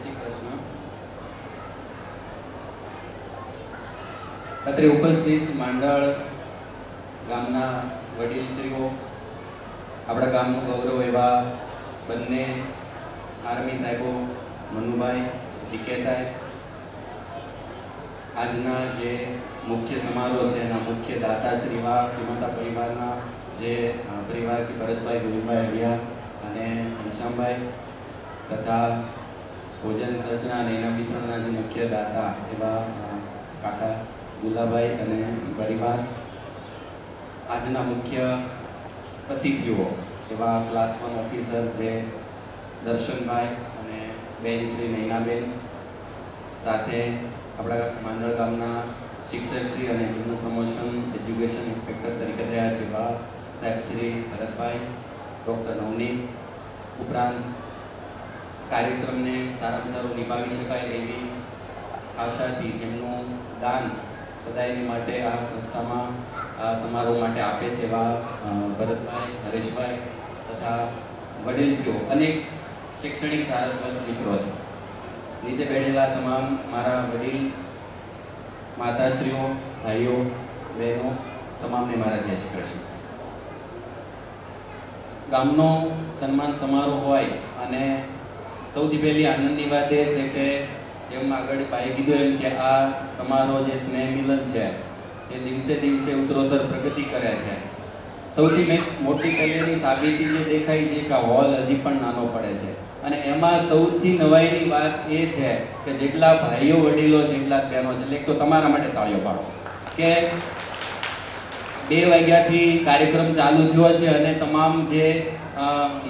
શ્રી કૃષ્ણ. અત્રે ઉપસ્થિત માંડળ ગામના વડીલશ્રીઓ, આપણા ગામનું ગૌરવ એવા બંને આર્મી સાહેબો મનુભાઈ, ડીકે સાહેબ, આજના જે મુખ્ય સમારોહ છે એના મુખ્ય દાતા શ્રી એવા કિમતા પરિવારના જે પરિવાર શ્રી ભરતભાઈ, ગોવિંદભાઈ અડિયા અને ઘનશ્યામભાઈ, તથા ભોજન ખર્ચના અને એના વિતરણના જે મુખ્ય દાતા એવા કાકા ગુલાભાઈ અને પરિવાર, આજના મુખ્ય અતિથિઓ એવા ક્લાસ 1 ઓફિસર જે દર્શનભાઈ અને બેન શ્રી નૈનાબેન, સાથે આપણા માંડળ ગામના શિક્ષકશ્રી અને જેમનું પ્રમોશન એજ્યુકેશન ઇન્સ્પેક્ટર તરીકે થયા છે એવા સાહેબ શ્રી ભરતભાઈ, ડૉક્ટર નવનીત, ઉપરાંત કાર્યક્રમને સારામાં સારું નિભાવી શકાય એવી આશાથી જેમનું દાન સદાયની માટે આ સંસ્થામાં આ સમારોહ માટે આપે છે એવા ભરતભાઈ, હરેશભાઈ તથા વડીલશ્રીઓ, અનેક શૈક્ષણિક સારસ્વત મિત્રો છે. નીચે બેઠેલા તમામ મારા વડીલ માતાશ્રીઓ, ભાઈઓ, બહેનો, તમામને મારા જય શ્રી કૃષ્ણ. ગામનો સન્માન સમારોહ હોય અને સૌથી પહેલી આનંદની વાત એ છે કે જેમ આગળ ભાઈએ કીધું એમ કે આ સમારોહ જે સ્નેહ મિલન છે જે દિવસે દિવસે ઉત્તરોત્તર પ્રગતિ કરે છે. સૌથી મોટી પહેલી સાબિતી જે દેખાય છે કે હોલ હજી પણ નાનો પડે છે અને એમાં સૌથી નવાઈની વાત એ છે કે જેટલા ભાઈઓ વડીલો છે એટલા જ બહેનો છે. એટલે એક તો તમારા માટે તાળીઓ પાડો કે 2 વાગ્યાથી કાર્યક્રમ ચાલુ થયો છે અને તમામ જે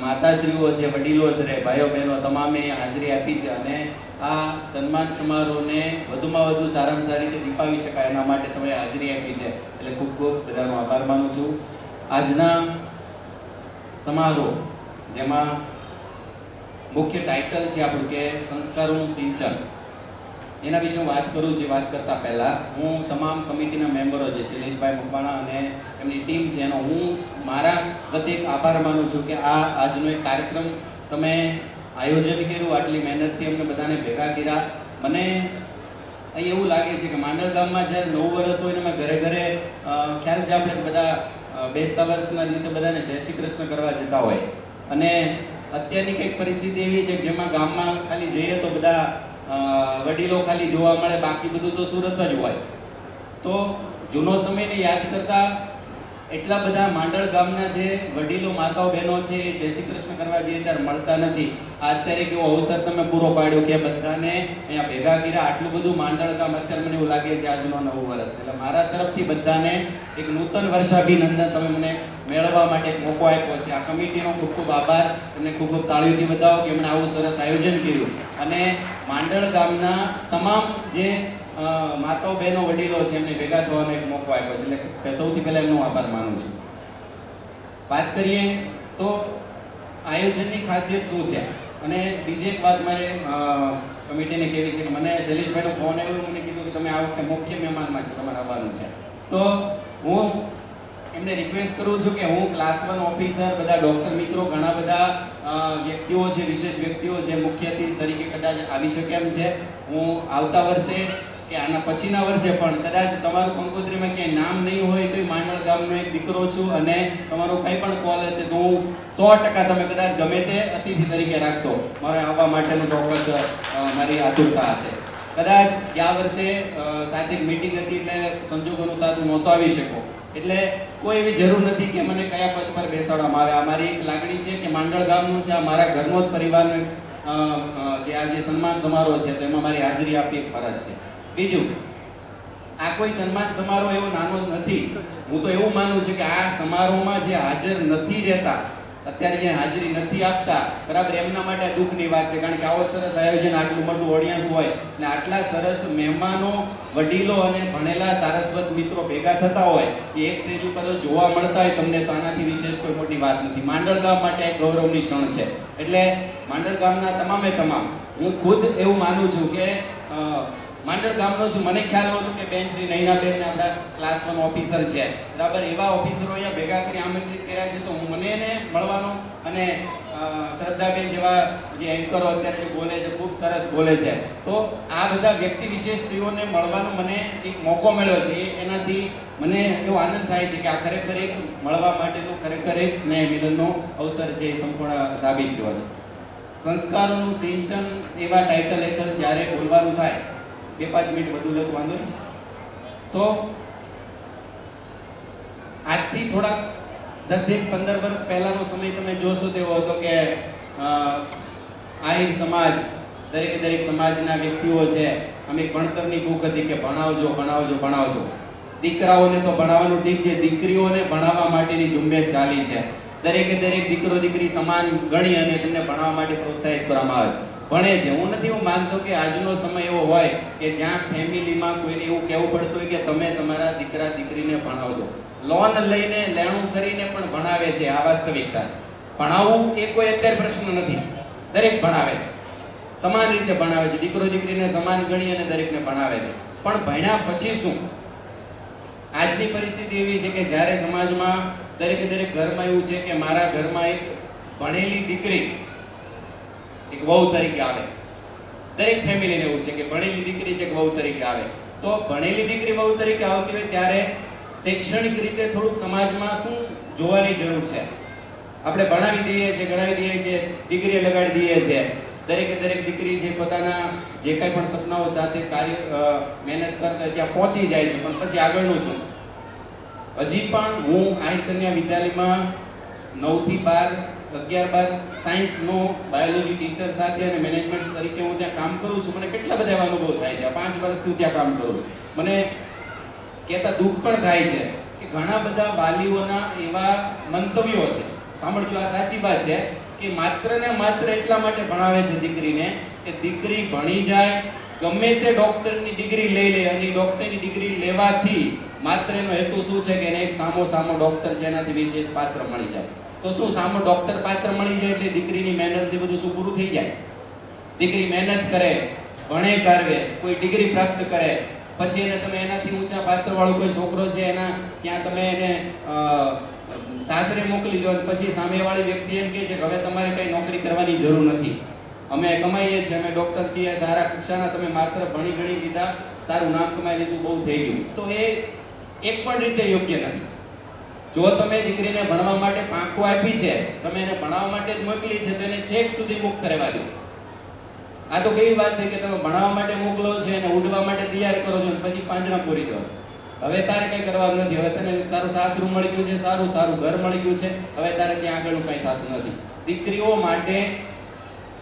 માતાશ્રીઓ છે, વડીલો છે, ભાઈઓ બહેનો તમામે હાજરી આપી છે અને આ સન્માન સમારોહને વધુમાં વધુ સારામાં સારી રીતે દીપાવી શકાય એના માટે તમે હાજરી આપી છે. એટલે ખૂબ ખૂબ બધાનો આભાર માનું છું. આજના સમારોહ જેમાં મુખ્ય ટાઇટલ છે આપણું કે સંસ્કારોનું સિંચન, એના વિશે હું વાત કરું છું. વાત કરતા પહેલા હું તમામ કમિટીના મેમ્બરો જે શૈલેષભાઈ મકવાણા અને એમની ટીમ છે એનો હું મારા વતી એક આભાર માનું છું કે આ આજનો એક કાર્યક્રમ તમે આયોજન કર્યું, આટલી મહેનતથી અમને બધાને ભેગા કર્યા. મને અહીં એવું લાગે છે કે માંડળ ગામમાં જ્યારે 9 વર્ષ હોય ને અમે ઘરે ઘરે ખ્યાલ છે આપણે બધા બેસતા વર્ષના દિવસે બધાને જય શ્રી કૃષ્ણ કરવા જતા હોય અને અત્યારની કંઈક પરિસ્થિતિ એવી છે જેમાં ગામમાં ખાલી જઈએ તો બધા વડીલો ખાલી જોવા મળે, બાકી બધું તો સુરત જ હોય. તો જૂનો સમયને યાદ કરતા એટલા બધા માંડળ ગામના જે વડીલો માતાઓ બહેનો છે એ જય શ્રી કૃષ્ણ કરવા જઈએ ત્યારે મળતા નથી. અત્યારે કેવો અવસર તમે પૂરો પાડ્યો કે બધાને અહીંયા ભેગા કર્યા. આટલું બધું માંડળ ગામ અત્યારે મને એવું લાગે છે આજનો 9 વર્ષ. એટલે મારા તરફથી બધાને એક નૂતન વર્ષાભિનંદન તમે મને મેળવવા માટે એક મોકો આપ્યો છે. આ કમિટીનો ખૂબ ખૂબ આભાર. એમને ખૂબ ખૂબ તાળીઓથી બતાવો કે એમણે આવું સરસ આયોજન કર્યું અને માંડળ ગામના તમામ જે માતાઓ બહેનો વડીલો છે એમને ભેગા થવાનો એક મોકો આપ્યો છે. એટલે સૌથી પહેલા એમનો આભાર માનું છું. વાત કરીએ તો આયોજનની ખાસિયત શું છે અને બીજી એક વાત મારે કમિટીને કહેવી છે કે મને શૈલેષભાઈનો ફોન આવ્યો, મને કીધું કે તમે આ વખતે મુખ્ય મહેમાનમાં છે, તમારે આવવાનું છે. તો હું એમને રિક્વેસ્ટ કરું છું કે હું ક્લાસ 1 ઓફિસર, બધા ડૉક્ટર મિત્રો, ઘણા બધા વ્યક્તિઓ છે, વિશેષ વ્યક્તિઓ જે મુખ્ય અતિથિ તરીકે કદાચ આવી શકે એમ છે. હું આવતા વર્ષે કે આના પછીના વર્ષે પણ કદાચ તમારું કંકોત્રીમાં ક્યાંય નામ નહીં હોય તો માંડળ ગામનો એક દીકરો છું અને તમારો કંઈ પણ કોલ હશે તો હું 100% તમે કદાચ ગમે તે અતિથિ તરીકે રાખશો. મારે આવવા માટેનું ચોક્કસ મારી આતુરતા હશે. કદાચ ગયા વર્ષે સાથી મીટિંગ હતી એટલે સંજોગ અનુસાર હું નહોતો આવી શકો, એટલે કોઈ એવી જરૂર નથી કે મને કયા પદ પર બેસાડવામાં આવે. આ મારી એક લાગણી છે કે માંડળ ગામનું છે, આ મારા ઘરનો જ પરિવારનો જે આ જે સન્માન સમારોહ છે તેમાં મારી હાજરી આપવી એક ફરજ છે. બીજું, આ કોઈ સન્માન સમારોહ એવો નાનો નથી. હું તો એવું માનું છું કે આ સમારોહમાં જે હાજર નથી રહેતા, અત્યારે જે હાજરી નથી આપતા, બરાબર, એમના માટે દુઃખની વાત છે. કારણ કે આવો સરસ આયોજન, આટલું મોટું ઓડિયન્સ હોય અને આટલા સરસ મહેમાનો, વડીલો અને ભણેલા સારસ્વત મિત્રો ભેગા થતા હોય એ એક સ્ટેજ ઉપર જોવા મળતા હોય તમને, તો આનાથી વિશેષ કોઈ મોટી વાત નથી. માંડળ ગામ માટે એક ગૌરવની ક્ષણ છે. એટલે માંડળ ગામના તમામે તમામ, હું ખુદ એવું માનું છું કે માંડળ ગામનો છું. મને ખ્યાલ નહોતો કે બેન શ્રી નૈનાબેન આપણા ક્લાસ 1 ઓફિસર છે, બરાબર. એવા ઓફિસરો અહીંયા ભેગા કરી આમંત્રિત કર્યા છે તો હું મને એને મળવાનો અને શ્રદ્ધાબેન જેવા જે એન્કરો અત્યારે જે બોલે છે ખૂબ સરસ બોલે છે, તો આ બધા વ્યક્તિ વિશેષીઓને મળવાનો મને એક મોકો મળ્યો છે. એનાથી મને એવો આનંદ થાય છે કે આ ખરેખર એક મળવા માટેનો ખરેખર એક સ્નેહ મિલનનો અવસર છે, સંપૂર્ણ સાબિત થયો છે. સંસ્કારોનું સિંચન એવા ટાઇટલ હેઠળ જ્યારે બોલવાનું થાય, 2-5 મિનિટ વધુ લે તો વાંધો નહીં. તો આજથી થોડાક 10-15 વર્ષ પહેલાનો સમય તમે જોશો તેવો હતો કે આહિર સમાજ, દરેક સમાજના વ્યક્તિઓ છે, અમે ભણતરની ભૂખ હતી કે ભણાવજો ભણાવજો ભણાવજો. દીકરાઓને તો ભણાવવાનું ઠીક છે, દીકરીઓને ભણાવવા માટેની ઝુંબેશ ચાલી છે. દરેક દીકરો દીકરી સમાન ગણી અને તેમને ભણાવવા માટે પ્રોત્સાહિત કરવામાં આવે છે, ભણે છે. હું નથી એવું માનતો કે આજનો સમય એવો હોય કે જ્યાં ફેમિલીમાં કોઈને એવું કહેવું પડતું હોય કે તમે તમારા દીકરા દીકરીને ભણાવજો. લોન લઈને લેણું કરીને પણ ભણાવે છે, આ વાસ્તવિકતા છે. ભણાવવું એ કોઈ અત્યારે પ્રશ્ન નથી, દરેક ભણાવે છે, સમાન રીતે ભણાવે છે. દીકરો દીકરીને સમાન ગણી અને દરેકને ભણાવે છે. પણ ભણ્યા પછી શું? આજની પરિસ્થિતિ એવી છે કે જ્યારે સમાજમાં દરેક ઘરમાં એવું છે કે મારા ઘરમાં એક ભણેલી દીકરી એક વહુ તરીકે આવે. દરેક ફેમિલીને એવું છે કે ભણેલી દીકરી છે, વહુ તરીકે આવે. તો ભણેલી દીકરી વહુ તરીકે આવતી હોય ત્યારે શૈક્ષણિક રીતે થોડુંક સમાજમાં શું જોવાની જરૂર છે? આપણે ભણાવી દઈએ છીએ, ગણાવી દઈએ છીએ, ડિગ્રી લગાડી દઈએ છીએ. દરેક દીકરી છે પોતાના જે કાંઈ પણ સપનાઓ સાથે મહેનત કરતા ત્યાં પહોંચી જાય છે, પણ પછી આગળનું શું? હજી પણ હું આહિર કન્યા વિદ્યાલયમાં 9 થી 12, 11-12 સાયન્સનો બાયોલોજી ટીચર સાથે અને મેનેજમેન્ટ તરીકે હું ત્યાં કામ કરું છું. મને કેટલા બધા એવા અનુભવ થાય છે. 5 વર્ષથી ત્યાં કામ કરું છું. મને કહેતા દુઃખ પણ થાય છે કે ઘણા બધા વાલીઓના એવા મંતવ્યો છે. સાંભળજો, આ સાચી વાત છે કે માત્ર ને માત્ર એટલા માટે ભણાવે છે દીકરીને કે દીકરી ભણી જાય, ગમે તે ડોક્ટરની ડિગ્રી લઈ લે, અને ડોક્ટરની ડિગ્રી લેવાથી માત્ર એનો હેતુ શું છે કે એને એક સામો ડોક્ટર છે એનાથી વિશેષ પાત્ર મળી જાય. તો શું સામો ડોક્ટર પાત્ર મળી જાય એટલે દીકરીની મહેનત એ બધું શું પૂરું થઈ જાય? દીકરી મહેનત કરે, ભણે કારવે, કોઈ ડિગ્રી પ્રાપ્ત કરે, પછી એને તમે એનાથી ઊંચા પાત્ર વાળો કોઈ છોકરો છે એના ત્યાં તમે એને સાસરે મોકલી દો, પછી સામેવાળી વ્યક્તિ એમ કહે છે કે હવે તમારે કઈ નોકરી કરવાની જરૂર નથી, અમે કમાઈએ છીએ, અમે ડોક્ટર છીએ, સારા કક્ષાના, તમે માત્ર ભણી ગણી દીધા, સારું નામ કમાઈ લીધું, બહુ થઈ ગયું. તો એ એક પણ રીતે યોગ્ય નથી. જો તમે દીકરીને ભણવા માટે પાંખો આપી છે, તમે એને ભણાવવા માટે જ મોકલી છે, તો એને છેક સુધી મુક્ત રહેવા દો. આ તો કેવી વાત છે કે તમે ભણાવવા માટે મોકલો છો અને ઉડવા માટે તૈયાર કરો છો, પછી પાંજરા પૂરી દો છો. હવે તારે કઈ કરવાનું નથી, હવે તને તારું સાસરું મળી ગયું છે, સારું ઘર મળી ગયું છે, હવે તારે ત્યાં આગળનું કઈ થતું નથી. દીકરીઓ માટે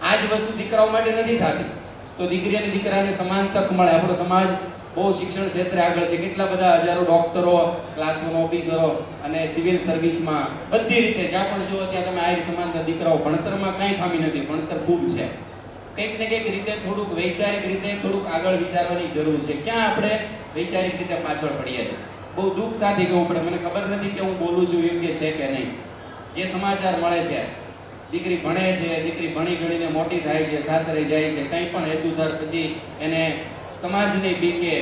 આ જ વસ્તુ દીકરાઓ માટે નથી થતી. તો દીકરી અને દીકરાને સમાન તક મળે. આપણો સમાજ બહુ શિક્ષણ ક્ષેત્રે આગળ છે. કેટલા બધા હજારો ડોક્ટરો, ક્લાસરૂમ ઓફિસરો અને સિવિલ સર્વિસમાં બધી રીતે જ્યાં પણ જુઓ ત્યાં તમે આહિર સમાજના દીકરાઓ. ભણતરમાં કાંઈ ખામી નથી, ભણતર ખૂબ છે. કંઈક ને કંઈક રીતે થોડુંક વૈચારિક રીતે થોડુંક આગળ વિચારવાની જરૂર છે. ક્યાં આપણે વૈચારિક રીતે પાછળ પડીએ છીએ? બહુ દુઃખ સાથે કહેવું પડે, મને ખબર નથી કે હું બોલું છું યોગ્ય છે કે નહીં. જે સમાચાર મળે છે, દીકરી ભણે છે, દીકરી ભણી ગણીને મોટી થાય છે, સાસરે જાય છે, કંઈ પણ હેતુસર પછી એને સમાજની બીકે,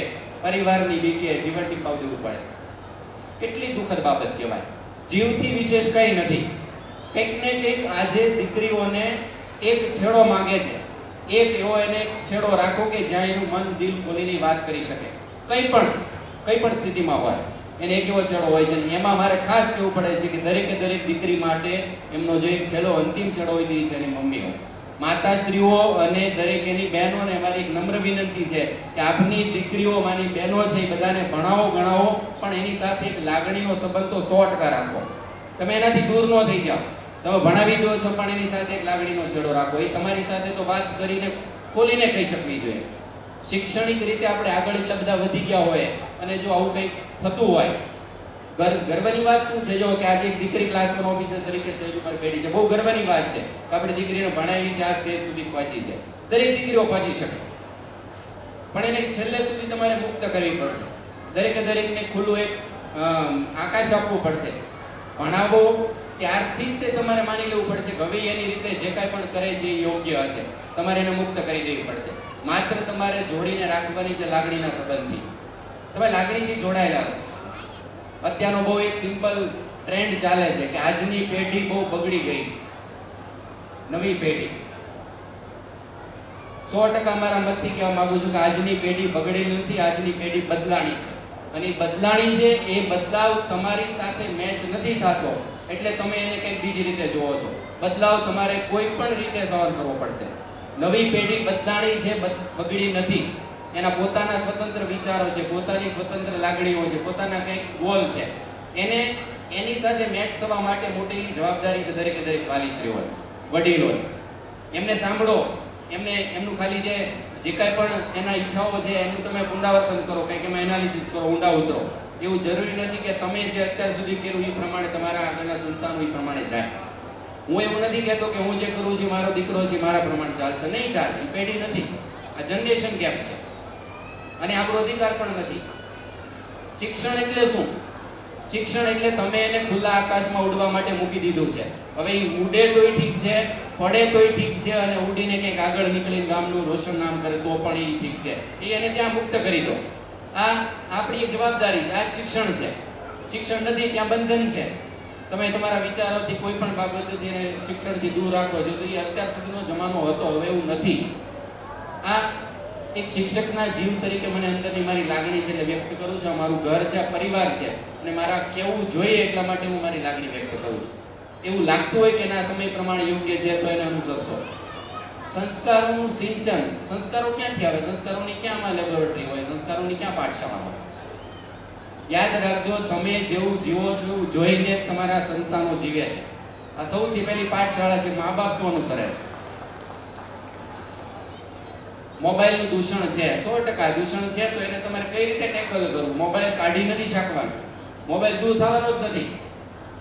પરિવારની બીકે જીવન ટીકાવ દેવું પડે. કેટલી દુઃખદ બાબત કહેવાય. જીવથી વિશેષ કંઈ નથી. કંઈક ને કંઈક આજે દીકરીઓને એક છેડો માંગે છે. એક એવો એને છેડો રાખો કે જ્યાં એનું મન દિલ ખોલીને વાત કરી શકે. કઈ પણ સ્થિતિમાં હોય એને એક એવો છેડો હોય છે. એમાં મારે ખાસ કહેવું પડે છે કે દરેક દીકરી માટે એમનો જે એક છેડો, અંતિમ છેડો હોય તે છે એની મમ્મીઓ, માતાશ્રીઓ અને દરેક એની બહેનોને અમારી એક નમ્ર વિનંતી છે કે આપની દીકરીઓ, મારી બહેનો છે, એ બધાને ભણાવો ગણાવો, પણ એની સાથે એક લાગણીનો સંબંધ તો 100% રાખો. તમે એનાથી દૂર ન થઈ જાઓ. તમે ભણાવી દો છો પણ એની સાથે એક લાગણીનો છેડો રાખો. એ તમારી સાથે તો વાત કરીને ખોલીને કહી શકવી જોઈએ. શૈક્ષણિક રીતે આપણે આગળ એટલા બધા વધી ગયા હોય અને જો આવું કંઈક થતું હોય, ગર્વની વાત શું છે જો કે આજે એક દીકરી ક્લાસરૂમ ઓફિસર તરીકે સ્ટેજ ઉપર બેઠી છે. બહુ ગર્વની વાત છે કે આપણે દીકરીને ભણાવી છે, આ સ્ટેજ સુધી પહોંચી છે. દરેક દીકરીઓ પહોંચી શકે, પણ એને છેલ્લે સુધી તમારે મુક્ત કરવી પડશે. દરેકને ખુલ્લું એક આકાશ આપવું પડશે. ભણાવો ત્યારથી જ તે તમારે માની લેવું પડશે કે હવે એની રીતે જે કાંઈ પણ કરે છે એ યોગ્ય હશે. તમારે એને મુક્ત કરી દેવી પડશે. માત્ર તમારે જોડીને રાખવાની છે લાગણીના સંબંધથી. તમે લાગણીથી જોડાયેલા રહો. અત્યારનો બહુ એક સિમ્પલ ટ્રેન્ડ ચાલે છે કે આજની પેઢી બહુ બગડી ગઈ છે. નવી પેઢી 100% મારા મતથી કહેવા માંગુ છું કે આજની પેઢી બગડેલી નથી, આજની પેઢી બદલાણી છે. અને એ બદલાણી છે, એ બદલાવ તમારી સાથે મેચ નથી થતો એટલે તમે એને કંઈક બીજી રીતે જોવો છો. બદલાવ તમારે કોઈ પણ રીતે સહન કરવો પડશે. નવી પેઢી બદલાણી છે, બગડી નથી. એના પોતાના સ્વતંત્ર વિચારો છે, પોતાની સ્વતંત્ર લાગણીઓ છે, પોતાના કંઈક ગોલ છે. એને એની સાથે મેચ થવા માટે મોટી જવાબદારી છે દરેકે દરેક વાલીશ્રીઓ, વડીલો. એમને સાંભળો, એમનું ખાલી જે કાંઈ પણ એના ઈચ્છાઓ છે એનું તમે પુનરાવર્તન કરો, કંઈક એમાં એનાલિસિસ કરો, ઊંડા ઉતરો. એવું જરૂરી નથી કે તમે જે અત્યાર સુધી કર્યું એ પ્રમાણે તમારા આગળના સંતાનો એ પ્રમાણે જાય. હું એવું નથી કહેતો કે હું જે કરું છું મારો દીકરો છે મારા પ્રમાણે ચાલશે. નહીં ચાલે. એ પેઢી નથી, આ જનરેશન ગેપ છે અને આપણો અધિકાર પણ નથી. શિક્ષણ એટલે શું? શિક્ષણ એટલે તમે એને ખુલ્લા આકાશમાં ઉડવા માટે મૂકી દીધું છે. હવે એ ઉડે તોય ઠીક છે, પડે તોય ઠીક છે, અને ઉડીને કંઈક આગળ નીકળીને ગામનું રોશન નામ કરે તો પણ એ ઠીક છે. એને ત્યાં મુક્ત કરી દો. આ આપણી એક જવાબદારી છે. આ શિક્ષણ છે. શિક્ષણ નથી ત્યાં બંધન છે. તમે તમારા વિચારોથી કોઈ પણ બાબતથી એને શિક્ષણથી દૂર રાખો છો તો એ અત્યાર સુધીનો જમાનો હતો, હવે એવું નથી. આ એક શિક્ષકના જીવ તરીકે મને અંદરની મારી લાગણી છે એટલે વ્યક્ત કરું છું. મારું ઘર છે, પરિવાર છે અને મારા કેવું જોઈએ એટલા માટે હું મારી લાગણી વ્યક્ત કરું છું. એવું લાગતું હોય કે ના સમય પ્રમાણે યોગ્ય છે તો એને અનુસરશો. સંસ્કારોનું સિંચન, સંસ્કારો ક્યાંથી આવે? સંસ્કારોની ક્યાંમાં લેબોરેટરી હોય? સંસ્કારોની ક્યાં પાઠશાળા હોય? યાદ રાખજો, તમે જેવું જીવો છો એવું જોઈને તમારા સંતાનો જીવે છે. આ સૌથી પહેલી પાઠશાળા છે. મા બાપ શું અનુસરે છે? મોબાઈલનું દૂષણ છે, 100% દૂષણ છે, તો એને તમારે કઈ રીતે ટેકલ કરવું? મોબાઈલ કાઢી નથી શકવાનું, મોબાઈલ દૂર થવાનો જ નથી.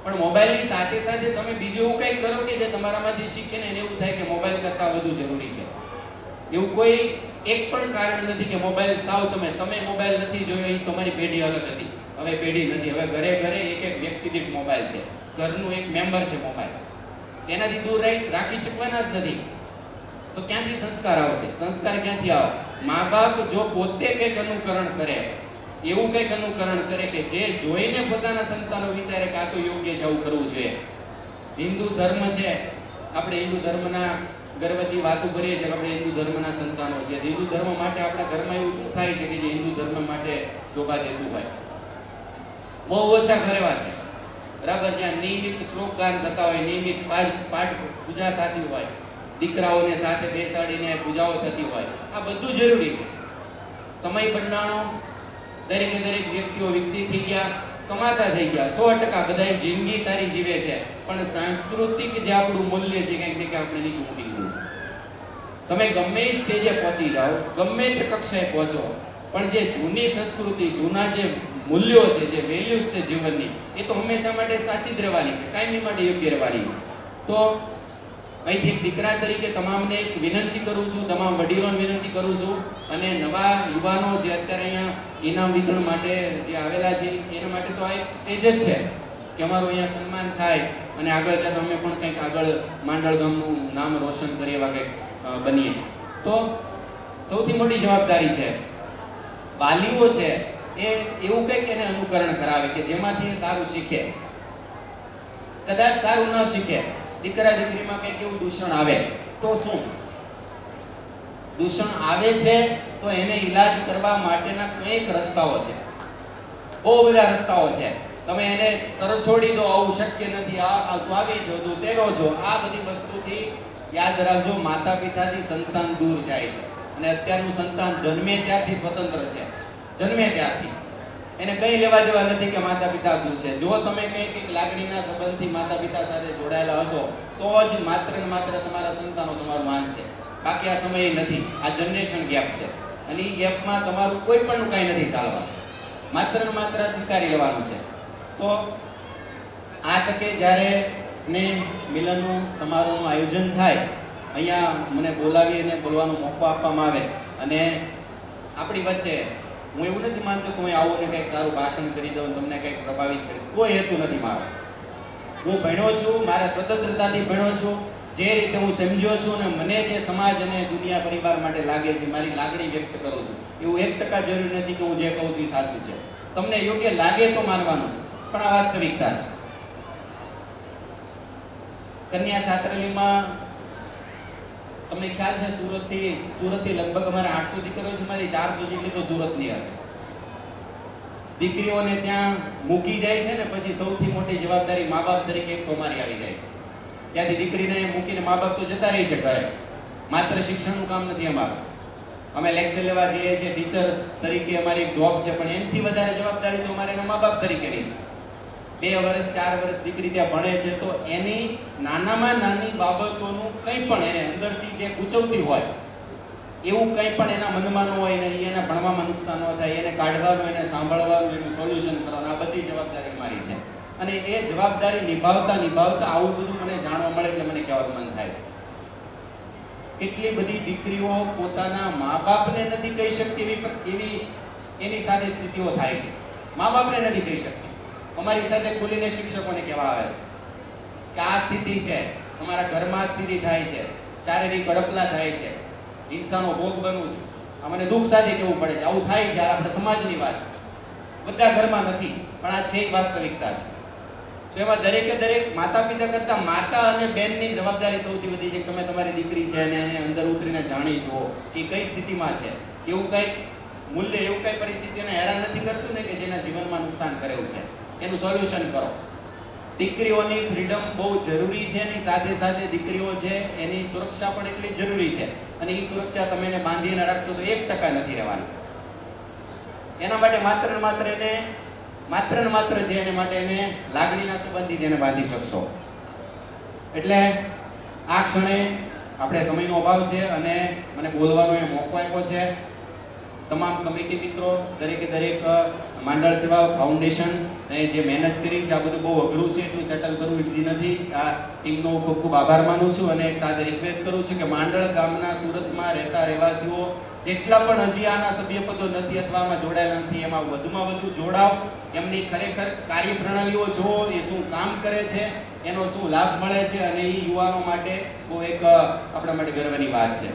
પણ મોબાઈલની સાથે સાથે તમે બીજું એવું કંઈક કરો કે જે તમારામાંથી શીખે ને એને એવું થાય કે મોબાઈલ કરતાં વધુ જરૂરી છે. એવું કોઈ એક પણ કારણ નથી કે મોબાઈલ સાવ તમે મોબાઈલ નથી જોયો એ તમારી પેઢી અલગ હતી. હવે પેઢી નથી. હવે ઘરે ઘરે એક વ્યક્તિ દીઠ મોબાઈલ છે. ઘરનું એક મેમ્બર છે મોબાઈલ. એનાથી દૂર રાખી શકવાના જ નથી. તો ક્યાંથી સંસ્કાર આવશે? સંસ્કાર ક્યાંથી આવે? મા બાપ જો પોતે કંઈક અનુકરણ કરે, એવું કંઈક અનુકરણ કરે કે જે જોઈને પોતાના સંતાનો વિચારે કે આ તો યોગ્ય છે, આવું કરવું જોઈએ. હિન્દુ ધર્મ છે, આપણે હિન્દુ ધર્મના ગર્વથી વાતો કરીએ છીએ કે આપણે હિન્દુ ધર્મના સંતાનો છે. હિન્દુ ધર્મ માટે આપણા ઘરમાં એવું શું થાય છે કે જે હિન્દુ ધર્મ માટે શોભા દેતું હોય? બહુ ઓછા ઘર એવા છે, બરાબર, જ્યાં નિયમિત શ્લોક ગાન થતા હોય, નિયમિત પાઠ પૂજા થતી હોય, દીકરાઓને સાથે બેસાડીને પૂજાઓ થતી હોય. આ બધું જરૂરી છે. સમય બદલાણો, દરેકે દરેક વ્યક્તિઓ વિકસિત થઈ ગયા, કમાતા થઈ ગયા, 100% બધા જિંદગી સારી જીવે છે. પણ સાંસ્કૃતિક જે આપણું મૂલ્ય છે કંઈક ને કંઈક આપણે નીચું મૂકી દીધું છે. તમે ગમે એ સ્ટેજે પહોંચી જાઓ, ગમે તે કક્ષાએ પહોંચો, પણ જે જૂની સંસ્કૃતિ, જૂના જે મૂલ્યો છે, જે વેલ્યુઝ છે જીવનની, એ તો હંમેશા માટે સાચી જ રહેવાની છે, કાયમી માટે યોગ્ય રહેવાની છે. તો અહીંથી એક દીકરા તરીકે તમામને એક વિનંતી કરું છું, તમામ વડીલોને વિનંતી કરું છું, અને નવા યુવાનો જે અત્યારે અહીંયા ઇનામ વિતરણ માટે જે આવેલા છે એના માટે તો આ એક સ્ટેજ જ છે કે અમારું અહીંયા સન્માન થાય અને આગળ જતા અમે પણ કંઈક આગળ માંડળ ગામનું નામ રોશન કરીએ એવા કંઈક બનીએ. તો સૌથી મોટી જવાબદારી છે વાલીઓ છે એ એવું કંઈક એને અનુકરણ કરાવે કે જેમાંથી સારું શીખે. કદાચ સારું ન શીખે, દીકરા દીકરીમાં કંઈક એવું દૂષણ આવે તો શું? દૂષણ આવે છે તો એને ઈલાજ કરવા માટેના કંઈક રસ્તાઓ છે, બહુ બધા રસ્તાઓ છે. તમે એને તરછોડી દો, આવું શક્ય નથી, આ આવી છો તું તેરો છો, આ બધી વસ્તુથી યાદ રાખજો માતા પિતાથી સંતાન દૂર જાય છે. અને અત્યારનું સંતાન જન્મે ત્યારથી સ્વતંત્ર છે, જન્મે ત્યારથી એને કંઈ લેવા દેવા નથી કે માતા પિતા શું છે. જો તમે કંઈક લાગણીના સંબંધથી માતા પિતા સાથે જોડાયેલા હશો તો જ માત્ર ને માત્ર તમારા સંતાનો તમારું માનશે, બાકી આ સમય નથી. આ જનરેશન ગેપ છે અને એ ગેપમાં તમારું કોઈ પણ કાંઈ નથી ચાલવાનું, માત્ર ને માત્ર સ્વીકારી લેવાનું છે. તો આ તકે જ્યારે સ્નેહ મિલનનું સમારોહનું આયોજન થાય, અહીંયા મને બોલાવી અને બોલવાનો મોકો આપવામાં આવે અને આપણી વચ્ચે, હું એવું નથી માનતો કે હું આવું ને કંઈક સારું ભાષણ કરી દઉં, તમને કંઈક પ્રભાવિત કરી, કોઈ હેતુ નથી મારો. હું ભણ્યો છું, મારા સ્વતંત્રતાથી ભણ્યો છું, જે રીતે હું સમજ્યો છું અને મને જે સમાજ અને દુનિયા પરિવાર માટે લાગે છે, મારી લાગણી વ્યક્ત કરું છું. એવું 1% જરૂરી નથી કે હું જે કહું છું એ સાચું છે. તમને યોગ્ય લાગે તો માનવાનું છે, પણ આ વાસ્તવિકતા છે. કન્યા છાત્રાલયમાં તમને ખ્યાલ છે સુરતથી લગભગ અમારે 800 દીકરીઓ છે, એમાંથી 400 જેટલી તો સુરતની હશે. દીકરીઓને ત્યાં મૂકી જાય છે ને પછી સૌથી મોટી જવાબદારી મા બાપ તરીકે એક તો અમારી આવી જાય છે. ત્યાંથી દીકરીને મૂકીને મા બાપ તો જતા રહે છે ઘરે. માત્ર શિક્ષણનું કામ નથી અમારું. અમે લેક્ચર લેવા જઈએ છીએ, ટીચર તરીકે અમારી જોબ છે, પણ એનાથી વધારે જવાબદારી તો અમારે એના મા બાપ તરીકેની છે. 2 વર્ષ 4 વર્ષ દીકરી ત્યાં ભણે છે તો એની નાનામાં નાની બાબતોનું કંઈ પણ એને અંદરથી જે ગૂંચવતી હોય એવું કંઈ પણ એના મનમાં ન હોય ને એના ભણવામાં નુકસાન ન થાય, એને કાઢવાનું, એને સાંભળવાનું, એનું સોલ્યુશન કરવાનું, આ બધી જવાબદારી મારી છે. અને એ જવાબદારી નિભાવતા આવું બધું મને જાણવા મળે એટલે મને કહેવાનું મન થાય છે. કેટલી બધી દીકરીઓ પોતાના મા બાપને નથી કહી શકતી એવી એની સાથે સ્થિતિઓ થાય છે. મા બાપને નથી કહી શકતી. અમારી સાથે ખુલીને શિક્ષકોને કહેવા આવે છે કે આ સ્થિતિ છે, અમારા ઘરમાં સ્થિતિ થાય છે, શારીરિક કડપલા થાય છે, હિંસાનો ભોગ બનવું છે, અમને દુઃખ સાથે કહેવું પડે છે, આવું થાય છે. આપણા સમાજની વાત છે, બધા ઘરમાં નથી, પણ આ છે વાસ્તવિકતા છે. તો એમાં દરેકે દરેક માતા પિતા કરતા માતા અને બેનની જવાબદારી સૌથી વધી છે. તમે તમારી દીકરી છે અને એને અંદર ઉતરીને જાણી જુઓ કે કઈ સ્થિતિમાં છે, એવું કઈ મૂલ્ય, એવું કઈ પરિસ્થિતિને હેરાન નથી કરતું ને કે જેના જીવનમાં નુકસાન કરેલું છે, એનું સોલ્યુશન કરો. દીકરીઓની ફ્રીડમ બહુ જરૂરી છે, એની સાથે સાથે દીકરીઓ છે એની સુરક્ષા પણ એટલી જરૂરી છે. અને એ સુરક્ષા તમે એને બાંધીને રાખશો તો 1% નથી રહેવાની. એના માટે માત્ર ને માત્ર છે એને માટે એને લાગણીના સંબંધી એને બાંધી શકશો. એટલે આ ક્ષણે આપણે સમયનો અભાવ છે અને મને બોલવાનો એ મોકો આપ્યો છે. તમામ કમિટી મિત્રો, દરેકે દરેક માંડળ સેવા ફાઉન્ડેશન જે મહેનત કરી છે, આ બધું બહુ અઘરું છે, એટલું સેટલ કરવું ઇઝી નથી. આ ટીમનો ખૂબ ખૂબ આભાર માનું છું અને એક સાથે રિક્વેસ્ટ કરું છું કે માંડળ ગામના સુરતમાં રહેતા રહેવાસીઓ જેટલા પણ હજી આના સભ્યપદો નથી અથવા આમાં જોડાયેલા નથી, એમાં વધુમાં વધુ જોડાવ. એમની ખરેખર કાર્યપ્રણાલીઓ જુઓ, એ શું કામ કરે છે, એનો શું લાભ મળે છે, અને એ યુવાનો માટે બહુ એક આપણા માટે ગર્વની વાત છે.